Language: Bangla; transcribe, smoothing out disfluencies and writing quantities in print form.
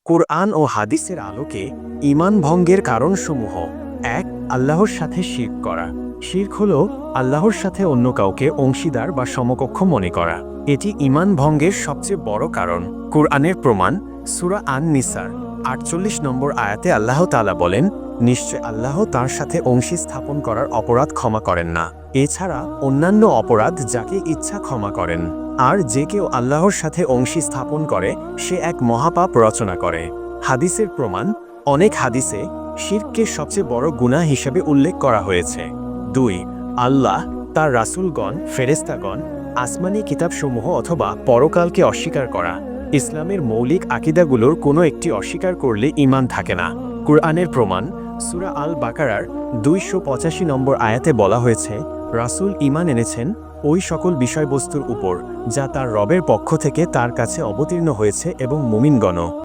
কুরআন ও হাদিসের আলোকে ঈমান ভঙ্গের কারণসমূহ। ১. আল্লাহর সাথে শিরক করা। শিরক হল আল্লাহর সাথে অন্য কাউকে অংশীদার বা সমকক্ষ মনে করা। এটি ঈমান ভঙ্গের সবচেয়ে বড় কারণ। কুরআনের প্রমাণ সূরা আন-নিসার ৪৮ নম্বর আয়াতে আল্লাহ তাআলা বলেন, নিশ্চয় আল্লাহ তার সাথে অংশী স্থাপন করার অপরাধ ক্ষমা করেন না, এছাড়া অন্যান্য অপরাধ যাকে ইচ্ছা ক্ষমা করেন। আর যে কেউ আল্লাহর সাথে অংশী স্থাপন করে সে এক মহাপাপ রচনা করে। হাদিসের প্রমাণ অনেক হাদিসে শিরককে সবচেয়ে বড় গুনাহ হিসেবে উল্লেখ করা হয়েছে। ২. আল্লাহ, তার রাসূলগণ, ফেরেশতাগণ, আসমানি কিতাবসমূহ অথবা পরকালকে অস্বীকার করা। ইসলামের মৌলিক আকীদাগুলোর কোনো একটি অস্বীকার করলে ঈমান থাকে না। কুরআনের প্রমাণ সূরা আল বাকারার ২৮৫ নম্বর আয়াতে বলা হয়েছে, রাসূল ঈমান এনেছেন ওই সকল বিষয়বস্তুর উপর যা তার রবের পক্ষ থেকে তার কাছে অবতীর্ণ হয়েছে এবং মুমিনগণও